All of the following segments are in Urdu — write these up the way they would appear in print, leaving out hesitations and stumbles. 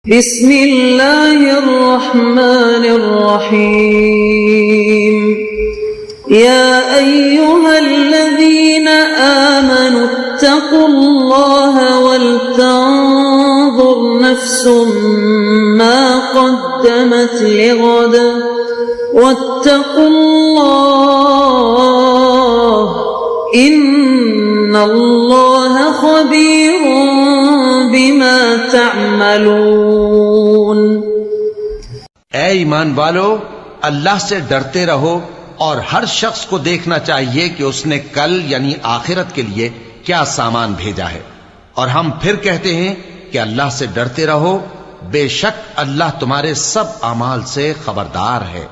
بسم اللہ الرحمن الرحیم یا ایہا الذین آمنوا اتقوا اللہ ولتنظر نفس ما قدمت لغد واتقوا اللہ ان اللہ خبیر بما تعملون۔ اے ایمان والو، اللہ سے ڈرتے رہو اور ہر شخص کو دیکھنا چاہیے کہ اس نے کل یعنی آخرت کے لیے کیا سامان بھیجا ہے، اور ہم پھر کہتے ہیں کہ اللہ سے ڈرتے رہو، بے شک اللہ تمہارے سب اعمال سے خبردار ہے۔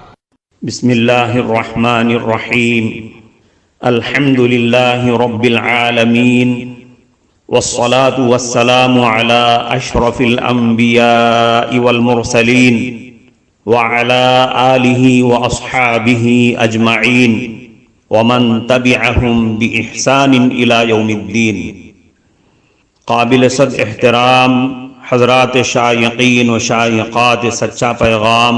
بسم اللہ الرحمن الرحیم، الحمد للہ رب العالمین، والصلاة والسلام على اشرف الانبیاء والمرسلین وعلى آلہ واصحابہ اجمعین ومن تبعہم بإحسان الى یوم الدین۔ قابل صد احترام حضرات شائقین و شائقات سچا پیغام،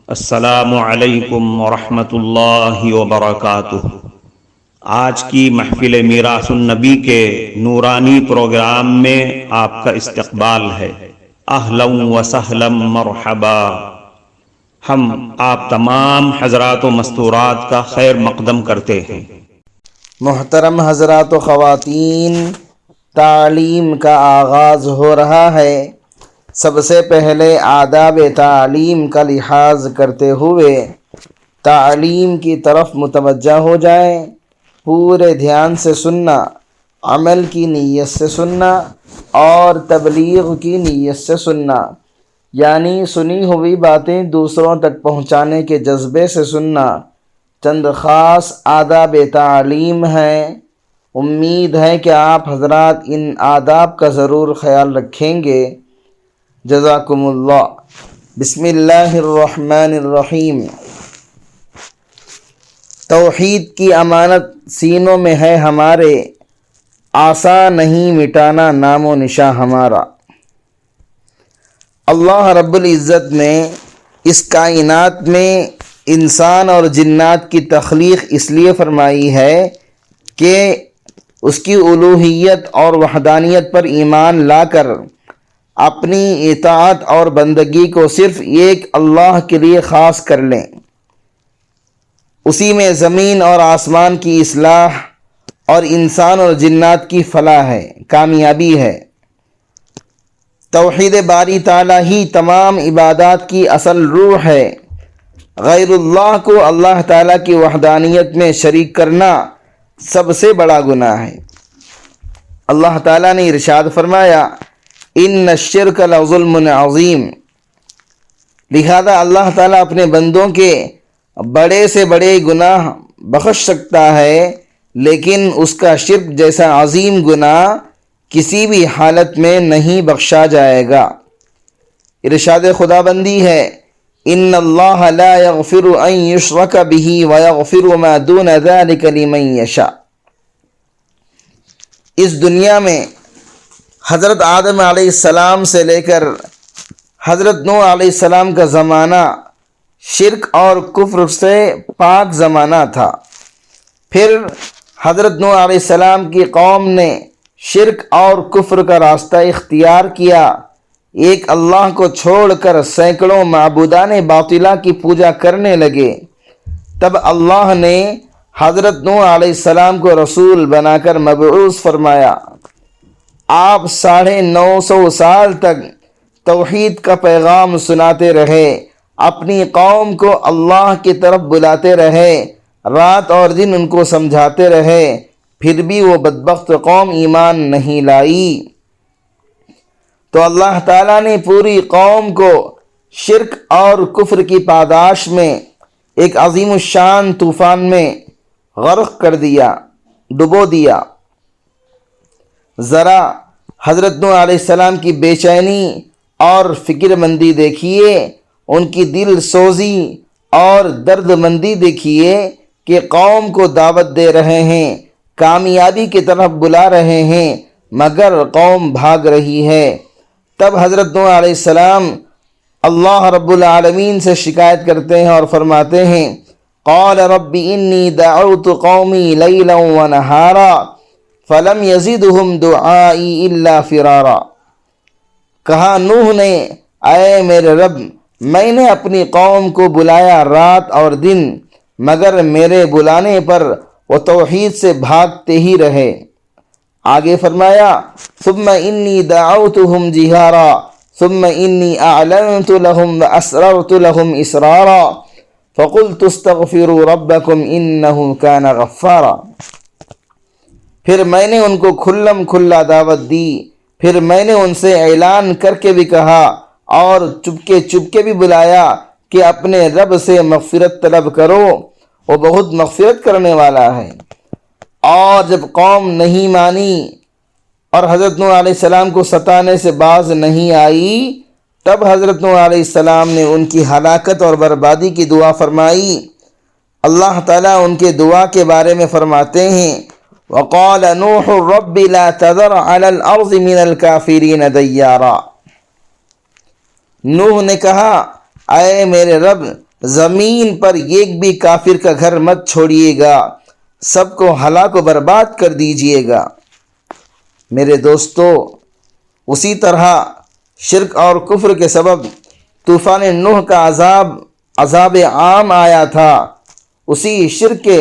السلام علیکم ورحمۃ اللہ وبرکاتہ۔ آج کی محفل میراث النبی کے نورانی پروگرام میں آپ کا استقبال ہے۔ اہلا و سہلا مرحبا۔ ہم آپ تمام حضرات و مستورات کا خیر مقدم کرتے ہیں۔ محترم حضرات و خواتین، تعلیم کا آغاز ہو رہا ہے۔ سب سے پہلے آداب تعلیم کا لحاظ کرتے ہوئے تعلیم کی طرف متوجہ ہو جائیں۔ پورے دھیان سے سننا، عمل کی نیت سے سننا اور تبلیغ کی نیت سے سننا، یعنی سنی ہوئی باتیں دوسروں تک پہنچانے کے جذبے سے سننا۔ چند خاص آداب تعلیم ہیں، امید ہے کہ آپ حضرات ان آداب کا ضرور خیال رکھیں گے۔ جزاکم اللہ۔ بسم اللہ الرحمن الرحیم۔ توحید کی امانت سینوں میں ہے ہمارے، آسان نہیں مٹانا نام و نشاں ہمارا۔ اللہ رب العزت نے اس کائنات میں انسان اور جنات کی تخلیق اس لیے فرمائی ہے کہ اس کی الوہیت اور وحدانیت پر ایمان لا کر اپنی اطاعت اور بندگی کو صرف ایک اللہ کے لیے خاص کر لیں۔ اسی میں زمین اور آسمان کی اصلاح اور انسان اور جنات کی فلاح ہے، کامیابی ہے۔ توحید باری تعالیٰ ہی تمام عبادات کی اصل روح ہے۔ غیر اللہ کو اللہ تعالیٰ کی وحدانیت میں شریک کرنا سب سے بڑا گناہ ہے۔ اللہ تعالیٰ نے ارشاد فرمایا، ان الشرک لظلم عظیم۔ لہذا اللہ تعالیٰ اپنے بندوں کے بڑے سے بڑے گناہ بخش سکتا ہے، لیکن اس کا شرک جیسا عظیم گناہ کسی بھی حالت میں نہیں بخشا جائے گا۔ ارشاد خدا بندی ہے، ان اللہ لا یغفر ان یشرک بہ ویغفر ما دون ذلک لمن یشاء۔ اس دنیا میں حضرت آدم علیہ السلام سے لے کر حضرت نوح علیہ السلام کا زمانہ شرک اور کفر سے پاک زمانہ تھا۔ پھر حضرت نوح علیہ السلام کی قوم نے شرک اور کفر کا راستہ اختیار کیا، ایک اللہ کو چھوڑ کر سینکڑوں معبودان باطلہ کی پوجا کرنے لگے۔ تب اللہ نے حضرت نوح علیہ السلام کو رسول بنا کر مبعوث فرمایا۔ آپ 950 سال تک توحید کا پیغام سناتے رہے، اپنی قوم کو اللہ کی طرف بلاتے رہے، رات اور دن ان کو سمجھاتے رہے، پھر بھی وہ بدبخت قوم ایمان نہیں لائی۔ تو اللہ تعالیٰ نے پوری قوم کو شرک اور کفر کی پاداش میں ایک عظیم الشان طوفان میں غرق کر دیا، ڈبو دیا۔ ذرا حضرت نوح علیہ السلام کی بے چینی اور فکر مندی دیکھیے، ان کی دل سوزی اور درد مندی دیکھیے کہ قوم کو دعوت دے رہے ہیں، کامیابی کی طرف بلا رہے ہیں، مگر قوم بھاگ رہی ہے۔ تب حضرت نوح علیہ السلام اللہ رب العالمین سے شکایت کرتے ہیں اور فرماتے ہیں قال رب انی دعوت قومی لیلا ونہارا فلم یزدہم دعائی الا فرارا۔ کہا نوح نے اے میرے رب، میں نے اپنی قوم کو بلایا رات اور دن، مگر میرے بلانے پر وہ توحید سے بھاگتے ہی رہے۔ آگے فرمایا ثم انی دعوتہم جہارا ثم انی اعلنت لهم واسررت لهم اسرارا فقلت استغفروا ربکم انہ کان غفارا۔ پھر میں نے ان کو کھلم کھلا دعوت دی، پھر میں نے ان سے اعلان کر کے بھی کہا اور چپکے چپکے بھی بلایا کہ اپنے رب سے مغفرت طلب کرو، وہ بہت مغفرت کرنے والا ہے۔ اور جب قوم نہیں مانی اور حضرت نوح علیہ السلام کو ستانے سے باز نہیں آئی، تب حضرت نوح علیہ السلام نے ان کی ہلاکت اور بربادی کی دعا فرمائی۔ اللہ تعالیٰ ان کے دعا کے بارے میں فرماتے ہیں وقال نوح رب لا تذر علی الارض من الکافرین دیارا۔ نوح نے کہا اے میرے رب، زمین پر ایک بھی کافر کا گھر مت چھوڑیے گا، سب کو ہلاک و برباد کر دیجیے گا۔ میرے دوستو، اسی طرح شرک اور کفر کے سبب طوفان نوح کا عذاب عام آیا تھا۔ اسی شرک کے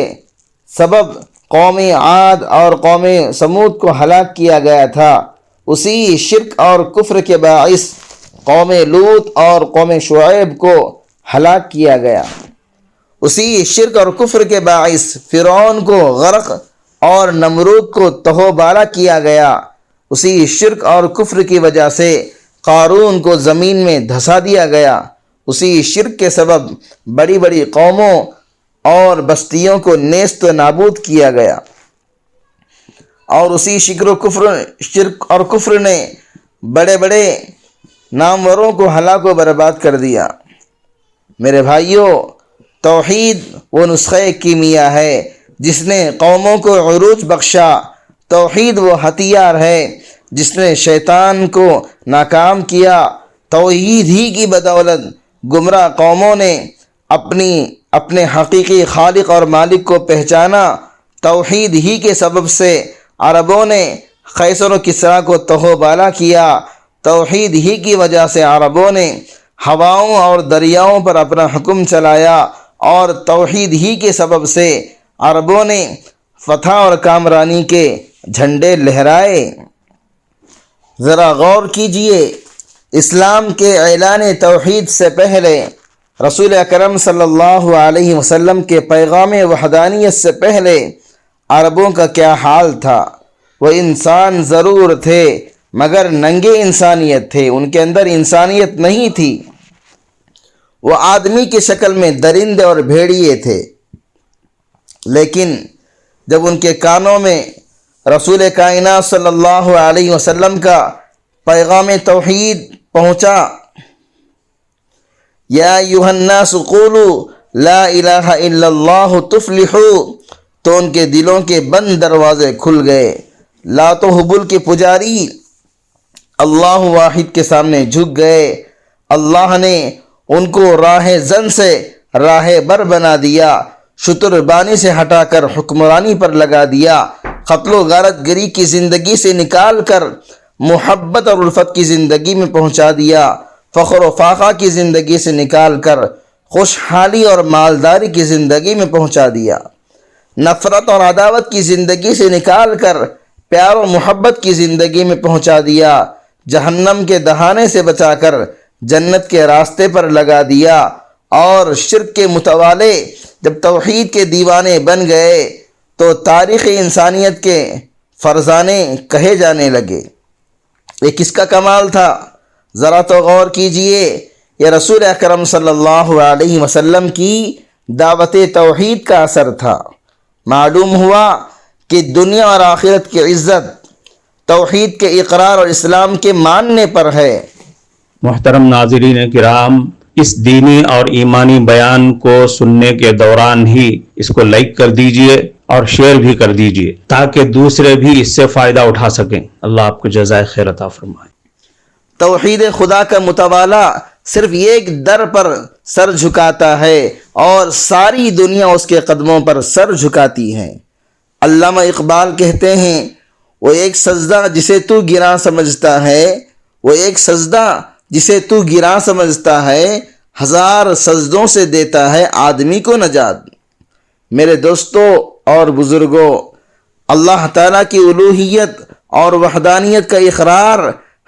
سبب قوم عاد اور قوم سمود کو ہلاک کیا گیا تھا۔ اسی شرک اور کفر کے باعث قوم لوط اور قوم شعیب کو ہلاک کیا گیا۔ اسی شرک اور کفر کے باعث فرعون کو غرق اور نمرود کو تہو بالا کیا گیا۔ اسی شرک اور کفر کی وجہ سے قارون کو زمین میں دھسا دیا گیا۔ اسی شرک کے سبب بڑی بڑی قوموں اور بستیوں کو نیست و نابود کیا گیا، اور اسی شرک اور کفر نے بڑے بڑے ناموروں کو ہلاک و برباد کر دیا۔ میرے بھائیوں، توحید وہ نسخہ کیمیا ہے جس نے قوموں کو عروج بخشا۔ توحید وہ ہتھیار ہے جس نے شیطان کو ناکام کیا۔ توحید ہی کی بدولت گمراہ قوموں نے اپنے حقیقی خالق اور مالک کو پہچانا۔ توحید ہی کے سبب سے عربوں نے قیصر و کسریٰ کو تہو بالا کیا۔ توحید ہی کی وجہ سے عربوں نے ہواؤں اور دریاؤں پر اپنا حکم چلایا، اور توحید ہی کے سبب سے عربوں نے فتح اور کامرانی کے جھنڈے لہرائے۔ ذرا غور کیجئے، اسلام کے اعلان توحید سے پہلے، رسول اکرم صلی اللہ علیہ وسلم کے پیغام وحدانیت سے پہلے عربوں کا کیا حال تھا؟ وہ انسان ضرور تھے مگر ننگے انسانیت تھے، ان کے اندر انسانیت نہیں تھی۔ وہ آدمی کی شکل میں درندے اور بھیڑیے تھے، لیکن جب ان کے کانوں میں رسول کائنات صلی اللہ علیہ وسلم کا پیغام توحید پہنچا، یا ایھا الناس قولوا لا الہ الا اللہ تفلحوا، تو ان کے دلوں کے بند دروازے کھل گئے۔ لات و حبل کے پجاری اللہ واحد کے سامنے جھک گئے۔ اللہ نے ان کو راہ زن سے راہ بر بنا دیا، شتر بانی سے ہٹا کر حکمرانی پر لگا دیا، قتل و غارت گری کی زندگی سے نکال کر محبت اور الفت کی زندگی میں پہنچا دیا، فخر و فاخہ کی زندگی سے نکال کر خوشحالی اور مالداری کی زندگی میں پہنچا دیا، نفرت اور عداوت کی زندگی سے نکال کر پیار و محبت کی زندگی میں پہنچا دیا، جہنم کے دہانے سے بچا کر جنت کے راستے پر لگا دیا۔ اور شرک کے متوالے جب توحید کے دیوانے بن گئے تو تاریخ انسانیت کے فرزانے کہے جانے لگے۔ یہ کس کا کمال تھا؟ ذرا تو غور کیجئے، یہ رسول اکرم صلی اللہ علیہ وسلم کی دعوت توحید کا اثر تھا۔ معلوم ہوا کہ دنیا اور آخرت کی عزت توحید کے اقرار اور اسلام کے ماننے پر ہے۔ محترم ناظرین کرام، اس دینی اور ایمانی بیان کو سننے کے دوران ہی اس کو لائک کر دیجئے اور شیئر بھی کر دیجئے تاکہ دوسرے بھی اس سے فائدہ اٹھا سکیں۔ اللہ آپ کو جزائے خیر عطا فرمائے۔ توحید خدا کا متوالا صرف ایک در پر سر جھکاتا ہے اور ساری دنیا اس کے قدموں پر سر جھکاتی ہے۔ علامہ اقبال کہتے ہیں، وہ ایک سجدہ جسے تو گراں سمجھتا ہے، وہ ایک سجدہ جسے تو گراں سمجھتا ہے، ہزار سجدوں سے دیتا ہے آدمی کو نجات۔ میرے دوستوں اور بزرگوں، اللہ تعالیٰ کی الوہیت اور وحدانیت کا اقرار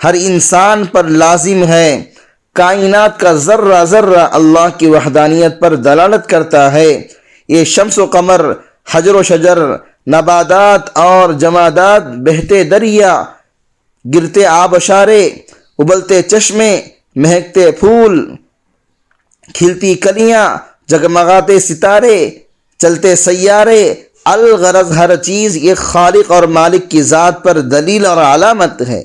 ہر انسان پر لازم ہے۔ کائنات کا ذرہ ذرہ اللہ کی وحدانیت پر دلالت کرتا ہے۔ یہ شمس و قمر، حجر و شجر، نباتات اور جمادات، بہتے دریا، گرتے آبشارے، ابلتے چشمے، مہکتے پھول، کھلتی کلیاں، جگمگاتے ستارے، چلتے سیارے، الغرض ہر چیز ایک خالق اور مالک کی ذات پر دلیل اور علامت ہے۔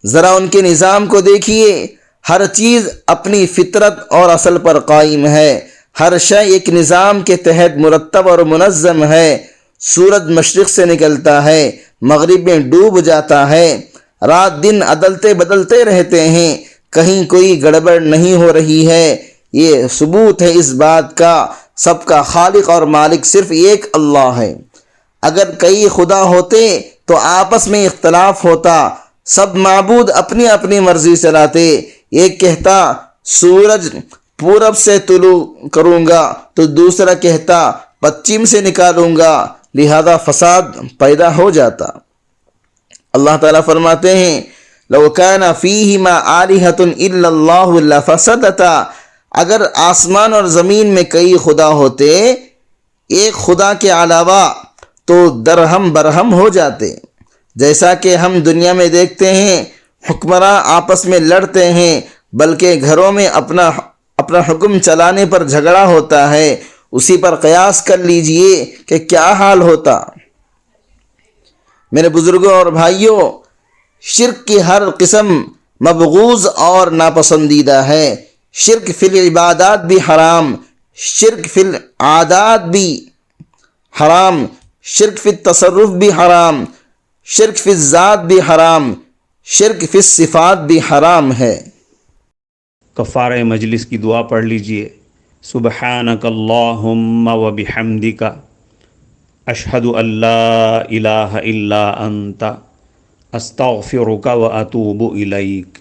ذرا ان کے نظام کو دیکھیے، ہر چیز اپنی فطرت اور اصل پر قائم ہے، ہر شے ایک نظام کے تحت مرتب اور منظم ہے۔ سورج مشرق سے نکلتا ہے، مغرب میں ڈوب جاتا ہے، رات دن عدلتے بدلتے رہتے ہیں، کہیں کوئی گڑبڑ نہیں ہو رہی ہے۔ یہ ثبوت ہے اس بات کا سب کا خالق اور مالک صرف ایک اللہ ہے۔ اگر کئی خدا ہوتے تو آپس میں اختلاف ہوتا، سب معبود اپنی اپنی مرضی چلاتے، ایک کہتا سورج پورب سے طلوع کروں گا تو دوسرا کہتا پچھم سے نکالوں گا، لہذا فساد پیدا ہو جاتا۔ اللہ تعالیٰ فرماتے ہیں لو کان فیہما آلہۃ الا اللہ لفسدتا، اگر آسمان اور زمین میں کئی خدا ہوتے ایک خدا کے علاوہ تو درہم برہم ہو جاتے۔ جیسا کہ ہم دنیا میں دیکھتے ہیں حکمراں آپس میں لڑتے ہیں، بلکہ گھروں میں اپنا حکم چلانے پر جھگڑا ہوتا ہے، اسی پر قیاس کر لیجئے کہ کیا حال ہوتا۔ میرے بزرگوں اور بھائیوں، شرک کی ہر قسم مبغوض اور ناپسندیدہ ہے۔ شرک فی العبادات بھی حرام، شرک فی العادات بھی حرام، شرک فی التصرف بھی حرام، شرک فی الذات بھی حرام، شرک فی الصفات بھی حرام ہے۔ کفارہ مجلس کی دعا پڑھ لیجئے۔ سبحانک اللہم و بحمدک، اشہد ان لا الہ الا انت، استغفرک و اتوب الیک۔